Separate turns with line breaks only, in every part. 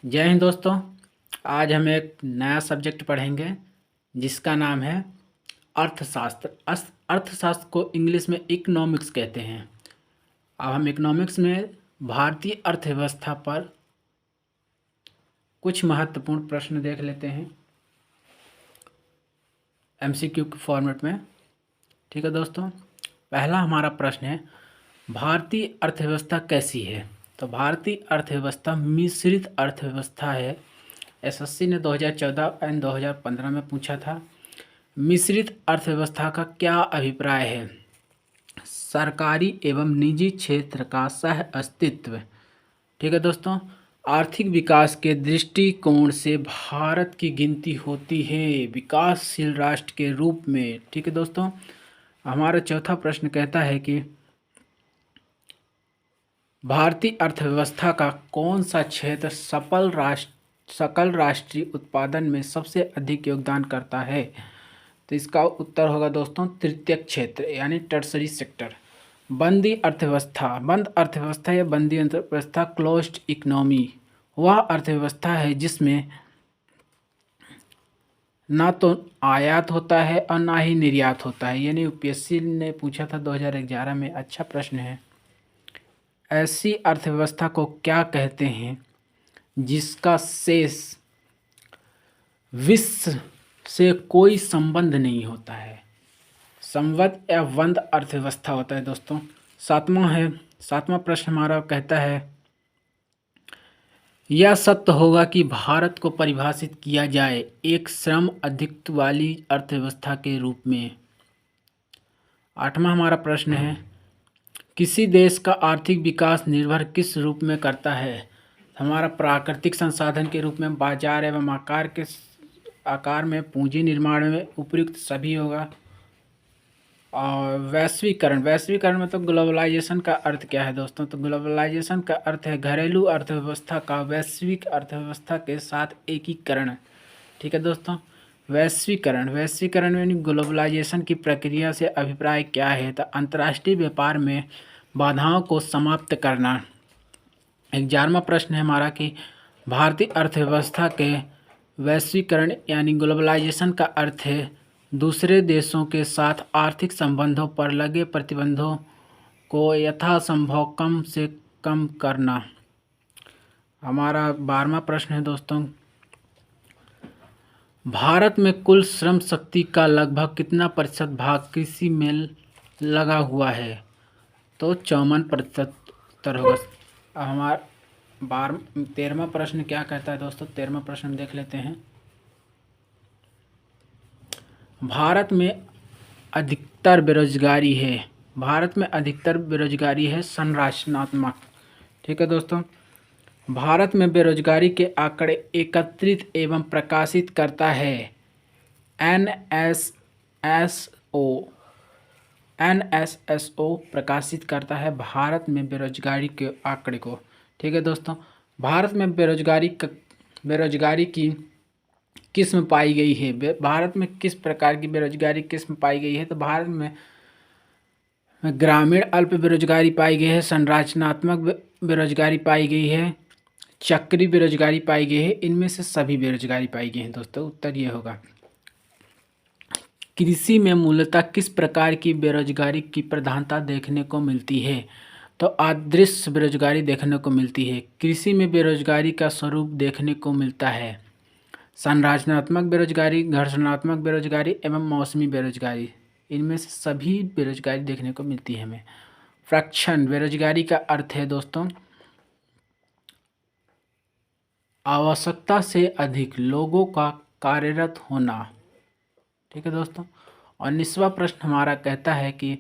जय हिंद दोस्तों। आज हम एक नया सब्जेक्ट पढ़ेंगे जिसका नाम है अर्थशास्त्र। अर्थशास्त्र को इंग्लिश में इकोनॉमिक्स कहते हैं। अब हम इकोनॉमिक्स में भारतीय अर्थव्यवस्था पर कुछ महत्वपूर्ण प्रश्न देख लेते हैं एमसीक्यू के फॉर्मेट में। ठीक है दोस्तों, पहला हमारा प्रश्न है भारतीय अर्थव्यवस्था कैसी है। तो भारतीय अर्थव्यवस्था मिश्रित अर्थव्यवस्था है। एसएससी ने 2014 एंड 2015 में पूछा था। मिश्रित अर्थव्यवस्था का क्या अभिप्राय है? सरकारी एवं निजी क्षेत्र का सह अस्तित्व। ठीक है दोस्तों, आर्थिक विकास के दृष्टिकोण से भारत की गिनती होती है विकासशील राष्ट्र के रूप में। ठीक है दोस्तों, हमारा चौथा प्रश्न कहता है कि भारतीय अर्थव्यवस्था का कौन सा क्षेत्र सकल राष्ट्रीय उत्पादन में सबसे अधिक योगदान करता है? तो इसका उत्तर होगा दोस्तों तृतीयक क्षेत्र यानी टर्सरी सेक्टर। बंद अर्थव्यवस्था या बंदी अर्थव्यवस्था क्लोज्ड इकोनॉमी वह अर्थव्यवस्था है जिसमें ना तो आयात होता है और ना ही निर्यात होता है। यानी यूपीएससी ने पूछा था 2011 में, अच्छा प्रश्न है। ऐसी अर्थव्यवस्था को क्या कहते हैं जिसका शेष विश्व से कोई संबंध नहीं होता है? संबद्ध या बंद अर्थव्यवस्था होता है दोस्तों। सातवां प्रश्न हमारा कहता है यह सत्य होगा कि भारत को परिभाषित किया जाए एक श्रम अधिक वाली अर्थव्यवस्था के रूप में। आठवां हमारा प्रश्न है किसी देश का आर्थिक विकास निर्भर किस रूप में करता है? हमारा प्राकृतिक संसाधन के रूप में, बाजार एवं आकार में, पूंजी निर्माण में, उपयुक्त सभी होगा। और वैश्वीकरण मतलब ग्लोबलाइजेशन का अर्थ क्या है दोस्तों? तो ग्लोबलाइजेशन का अर्थ है घरेलू अर्थव्यवस्था का वैश्विक अर्थव्यवस्था के साथ एकीकरण। ठीक है दोस्तों, वैश्वीकरण यानी ग्लोबलाइजेशन की प्रक्रिया से अभिप्राय क्या है? तो अंतर्राष्ट्रीय व्यापार में बाधाओं को समाप्त करना। 11वां प्रश्न है हमारा कि भारतीय अर्थव्यवस्था के वैश्वीकरण यानी ग्लोबलाइजेशन का अर्थ है दूसरे देशों के साथ आर्थिक संबंधों पर लगे प्रतिबंधों को यथासंभव कम से कम करना। हमारा 12वां प्रश्न है दोस्तों भारत में कुल श्रम शक्ति का लगभग कितना प्रतिशत भाग कृषि में लगा हुआ है? तो 54% उत्तर होगा। अब हमारा 13वां प्रश्न क्या कहता है दोस्तों? 13वां प्रश्न देख लेते हैं। भारत में अधिकतर बेरोजगारी है संरचनात्मक। ठीक है दोस्तों, भारत में बेरोजगारी के आंकड़े एकत्रित एवं प्रकाशित करता है एनएसएसओ प्रकाशित करता है भारत में बेरोजगारी के आंकड़े को। ठीक है दोस्तों, भारत में बेरोजगारी की किस्म पाई गई है। भारत में किस प्रकार की बेरोजगारी किस्म पाई गई है? तो भारत में ग्रामीण अल्प बेरोजगारी पाई गई है, संरचनात्मक बेरोजगारी पाई गई है, चक्री बेरोजगारी पाई गई है। इनमें से सभी बेरोजगारी पाई गई है दोस्तों। उत्तर ये होगा। कृषि में मूलतः किस प्रकार की बेरोजगारी की प्रधानता देखने को मिलती है? तो अदृश्य बेरोजगारी देखने को मिलती है। कृषि में बेरोजगारी का स्वरूप देखने को मिलता है संरचनात्मक बेरोजगारी, घर्षणात्मक बेरोजगारी एवं मौसमी बेरोजगारी। इनमें से सभी बेरोजगारी देखने को मिलती है हमें। फ्रैक्शन बेरोजगारी का अर्थ है दोस्तों आवश्यकता से अधिक लोगों का कार्यरत होना। ठीक है दोस्तों, 19वां प्रश्न हमारा कहता है कि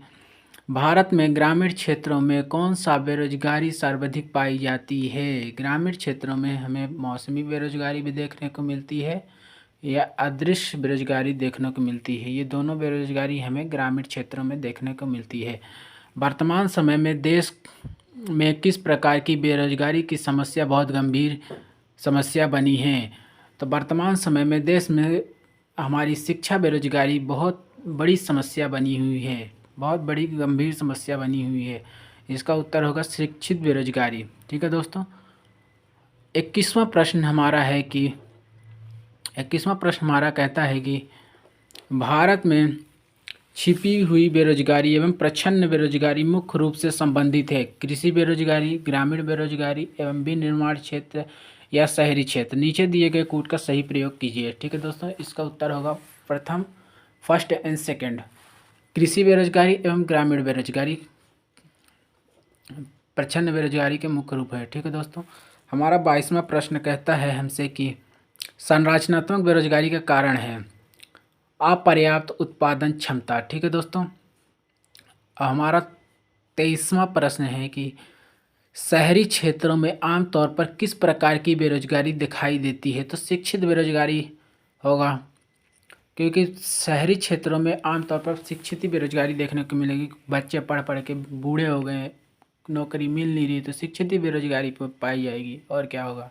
भारत में ग्रामीण क्षेत्रों में कौन सा बेरोजगारी सर्वाधिक पाई जाती है? ग्रामीण क्षेत्रों में हमें मौसमी बेरोजगारी भी देखने को मिलती है या अदृश्य बेरोजगारी देखने को मिलती है। ये दोनों बेरोजगारी हमें ग्रामीण क्षेत्रों में देखने को मिलती है। वर्तमान समय में देश में किस प्रकार की बेरोजगारी की समस्या बहुत गंभीर समस्या बनी है? तो वर्तमान समय में देश में हमारी शिक्षा बेरोजगारी बहुत बड़ी समस्या बनी हुई है, बहुत बड़ी गंभीर समस्या बनी हुई है। इसका उत्तर होगा शिक्षित बेरोजगारी। ठीक है दोस्तों, 21वां प्रश्न हमारा है कि 21वां प्रश्न हमारा कहता है कि भारत में छिपी हुई बेरोजगारी एवं प्रच्छन्न बेरोजगारी मुख्य रूप से संबंधित है। कृषि बेरोजगारी, ग्रामीण बेरोजगारी एवं विनिर्माण क्षेत्र या शहरी क्षेत्र। नीचे दिए गए कूट का सही प्रयोग कीजिए। ठीक है दोस्तों, इसका उत्तर होगा प्रथम, फर्स्ट एंड सेकंड। कृषि बेरोजगारी एवं ग्रामीण बेरोजगारी प्रच्छन्न बेरोजगारी के मुख्य रूप है। ठीक है दोस्तों, हमारा 22वां प्रश्न कहता है हमसे कि संरचनात्मक बेरोजगारी का कारण है अपर्याप्त उत्पादन क्षमता। ठीक है दोस्तों, हमारा 23वां प्रश्न है कि शहरी क्षेत्रों में आमतौर पर किस प्रकार की बेरोजगारी दिखाई देती है। तो शिक्षित बेरोजगारी होगा, क्योंकि शहरी क्षेत्रों में आमतौर पर शिक्षित ही बेरोजगारी देखने को मिलेगी। बच्चे पढ़ पढ़ के बूढ़े हो गए, नौकरी मिल नहीं रही, तो शिक्षित ही बेरोजगारी पाई जाएगी। और क्या होगा?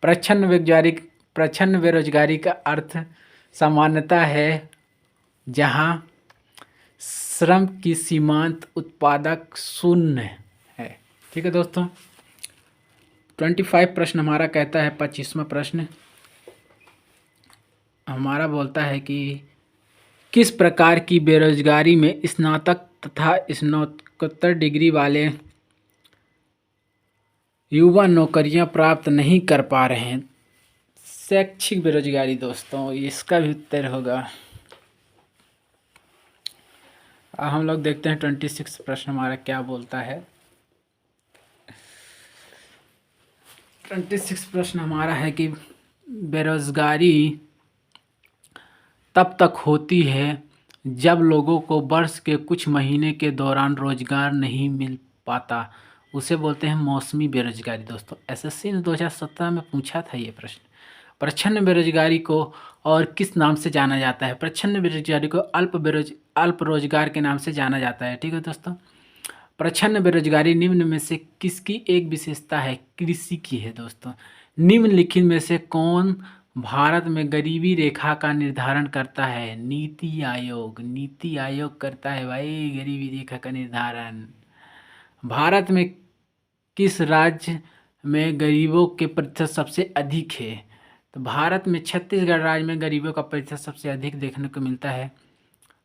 प्रच्छन्न बेरोजगारी का अर्थ सामान्यतः है जहां श्रम की सीमांत उत्पादक शून्य है। ठीक है दोस्तों, 25 प्रश्न हमारा कहता है, 25वां प्रश्न हमारा बोलता है कि किस प्रकार की बेरोजगारी में स्नातक तथा स्नातकोत्तर डिग्री वाले युवा नौकरियां प्राप्त नहीं कर पा रहे हैं। शैक्षिक बेरोजगारी दोस्तों, इसका भी उत्तर होगा। अब हम लोग देखते हैं 26 प्रश्न हमारा क्या बोलता है। 26 प्रश्न हमारा है कि बेरोजगारी तब तक होती है जब लोगों को वर्ष के कुछ महीने के दौरान रोजगार नहीं मिल पाता, उसे बोलते हैं मौसमी बेरोजगारी। दोस्तों, एसएससी ने 2017 में पूछा था ये प्रश्न। प्रच्छन्न बेरोजगारी को और किस नाम से जाना जाता है? प्रच्छन्न बेरोजगारी को अल्प रोजगार के नाम से जाना जाता है। ठीक है दोस्तों, प्रच्छन्न बेरोजगारी निम्न में से किसकी एक विशेषता है? कृषि की है। दोस्तों, निम्नलिखित में से कौन भारत में गरीबी रेखा का निर्धारण करता है? नीति आयोग। नीति आयोग करता है भाई गरीबी रेखा का निर्धारण। भारत में किस राज्य में गरीबों के प्रतिशत सबसे अधिक है? तो भारत में छत्तीसगढ़ राज्य में गरीबों का प्रतिशत सबसे अधिक देखने को मिलता है।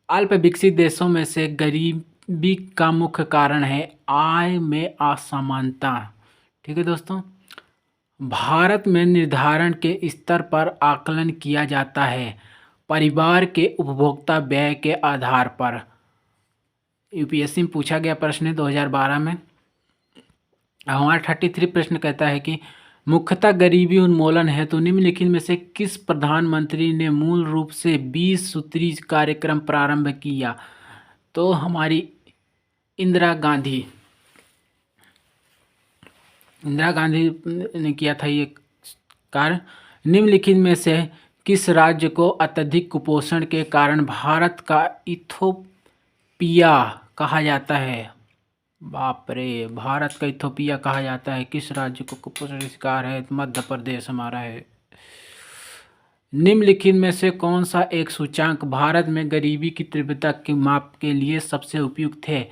अल्प विकसित देशों में से गरीबी का मुख्य कारण है आय में असमानता। ठीक है दोस्तों, भारत में निर्धारण के स्तर पर आकलन किया जाता है परिवार के उपभोक्ता व्यय के आधार पर। यूपीएससी में पूछा गया प्रश्न है 2012 में। हमारा 33 प्रश्न कहता है कि मुख्यतः गरीबी उन्मूलन है तो निम्नलिखित में से किस प्रधानमंत्री ने मूल रूप से 20 सूत्री कार्यक्रम प्रारंभ किया? तो हमारी इंदिरा गांधी ने किया था ये कार्य। निम्नलिखित में से किस राज्य को अत्यधिक कुपोषण के कारण भारत का इथोपिया कहा जाता है? बाप रे, भारत का इथोपिया कहा जाता है। किस राज्य को कुपोषण का शिकार है? मध्य प्रदेश हमारा है। निम्नलिखित में से कौन सा एक सूचांक भारत में गरीबी की तीव्रता के माप के लिए सबसे उपयुक्त है?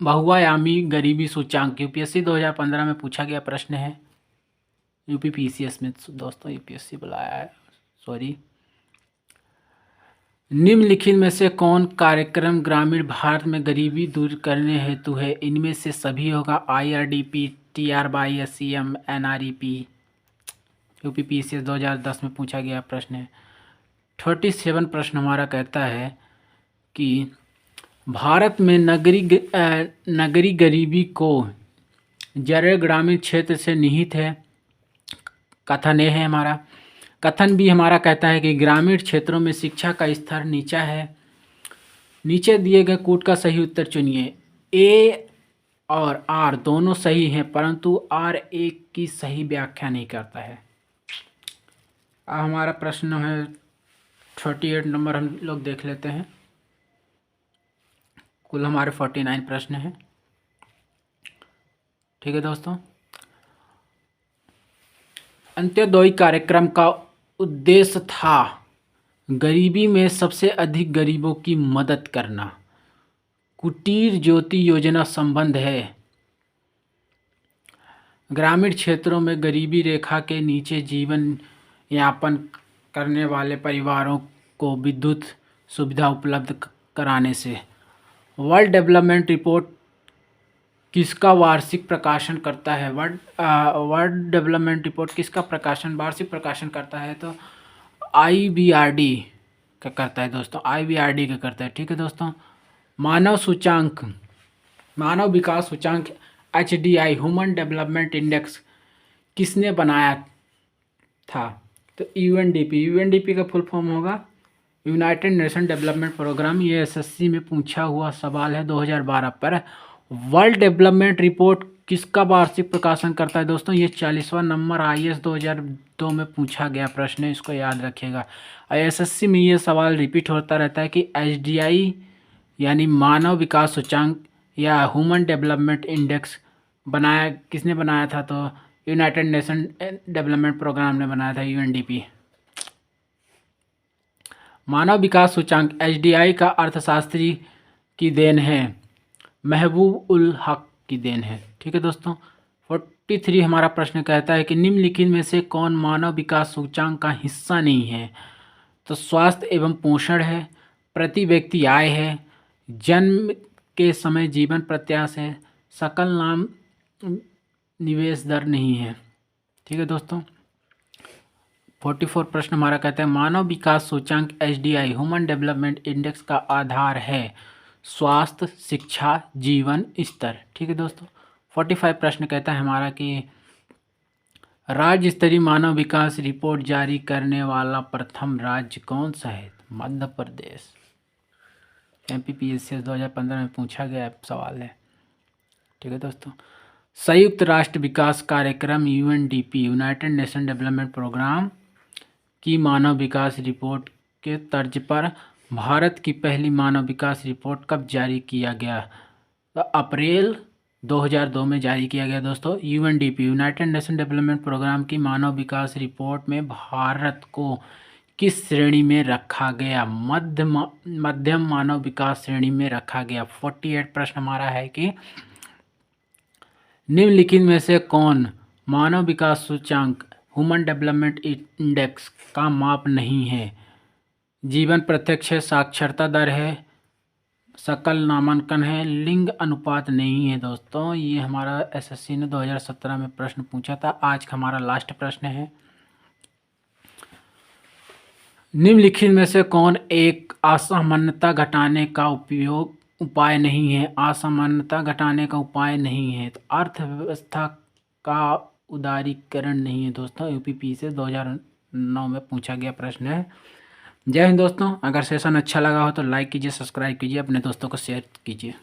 बहुआयामी गरीबी सूचांक। यूपीएससी 2015 में पूछा गया प्रश्न है। यूपीपीसीएस में दोस्तों यूपीएससी बुलाया है, सॉरी। निम्नलिखित में से कौन कार्यक्रम ग्रामीण भारत में गरीबी दूर करने हेतु है? इनमें से सभी होगा IRDP, TRYSCM, NREP। यूपीपीसीएस 2010 में पूछा गया प्रश्न है। 37 प्रश्न हमारा कहता है कि भारत में नगरीय गरीबी को जड़ ग्रामीण क्षेत्र से निहित है। कथन ए है हमारा। कथन भी हमारा कहता है कि ग्रामीण क्षेत्रों में शिक्षा का स्तर नीचा है। नीचे दिए गए कूट का सही उत्तर चुनिए। ए और आर दोनों सही हैं, परंतु आर एक की सही व्याख्या नहीं करता है। अब हमारा प्रश्न है 38 नंबर, हम लोग देख लेते हैं। कुल हमारे 49 प्रश्न हैं। ठीक है दोस्तों, अंत्योदय कार्यक्रम का उद्देश्य था गरीबी में सबसे अधिक गरीबों की मदद करना। कुटीर ज्योति योजना संबंध है ग्रामीण क्षेत्रों में गरीबी रेखा के नीचे जीवन यापन करने वाले परिवारों को विद्युत सुविधा उपलब्ध कराने से। वर्ल्ड डेवलपमेंट रिपोर्ट किसका वार्षिक प्रकाशन करता है? वर्ल्ड डेवलपमेंट रिपोर्ट किसका वार्षिक प्रकाशन करता है? तो IBRD का करता है दोस्तों, IBRD का करता है। ठीक है दोस्तों। मानव विकास सूचांक HDI ह्यूमन डेवलपमेंट इंडेक्स किसने बनाया था? तो UNDP का फुल फॉर्म होगा यूनाइटेड नेशन डेवलपमेंट प्रोग्राम। ये SSC में पूछा हुआ सवाल है 2012 पर। वर्ल्ड डेवलपमेंट रिपोर्ट किसका वार्षिक प्रकाशन करता है दोस्तों? ये 40वां नंबर IAS 2002 में पूछा गया प्रश्न है, इसको याद रखिएगा। SSC में ये सवाल रिपीट होता रहता है कि HDI यानी मानव विकास सूचांक या ह्यूमन डेवलपमेंट इंडेक्स किसने बनाया था? तो यूनाइटेड नेशन डेवलपमेंट प्रोग्राम ने बनाया था, UNDP। मानव विकास सूचांक HDI का अर्थशास्त्री की देन है, महबूब उल हक की देन है। ठीक है दोस्तों। 43 हमारा प्रश्न कहता है कि निम्नलिखित में से कौन मानव विकास सूचांक का हिस्सा नहीं है? तो स्वास्थ्य एवं पोषण है, प्रति व्यक्ति आय है, जन्म के समय जीवन प्रत्याशा है, सकल नाम निवेश दर नहीं है। ठीक है दोस्तों। 44 प्रश्न हमारा कहता है मानव विकास सूचांक HDI ह्यूमन डेवलपमेंट इंडेक्स का आधार है स्वास्थ्य, शिक्षा, जीवन स्तर। ठीक है दोस्तों। 45 प्रश्न कहता है हमारा कि राज्य स्तरीय मानव विकास रिपोर्ट जारी करने वाला प्रथम राज्य कौन सा है? मध्य प्रदेश। MPPSC 2015 में पूछा गया सवाल है। ठीक है दोस्तों। संयुक्त राष्ट्र विकास कार्यक्रम UNDP united nation development programme की मानव विकास रिपोर्ट के तर्ज पर भारत की पहली मानव विकास रिपोर्ट कब जारी किया गया? तो अप्रैल 2002 में जारी किया गया दोस्तों। UNDP united nation development programme की मानव विकास रिपोर्ट में भारत को किस श्रेणी में रखा गया? मध्यम मानव विकास श्रेणी में रखा गया। 48 प्रश्न हमारा है कि निम्नलिखित में से कौन मानव विकास सूचांक ह्यूमन डेवलपमेंट इंडेक्स का माप नहीं है? जीवन प्रत्यक्ष है, साक्षरता दर है, सकल नामांकन है, लिंग अनुपात नहीं है दोस्तों। ये हमारा SSC ने 2017 में प्रश्न पूछा था। आज का हमारा लास्ट प्रश्न है निम्नलिखित में से कौन एक असमानता घटाने का उपाय नहीं है? असमानता घटाने का उपाय नहीं है तो अर्थव्यवस्था का उदारीकरण नहीं है दोस्तों। UPP से 2009 में पूछा गया प्रश्न है। जय हिंद दोस्तों। अगर सेशन अच्छा लगा हो तो लाइक कीजिए, सब्सक्राइब कीजिए, अपने दोस्तों को शेयर कीजिए।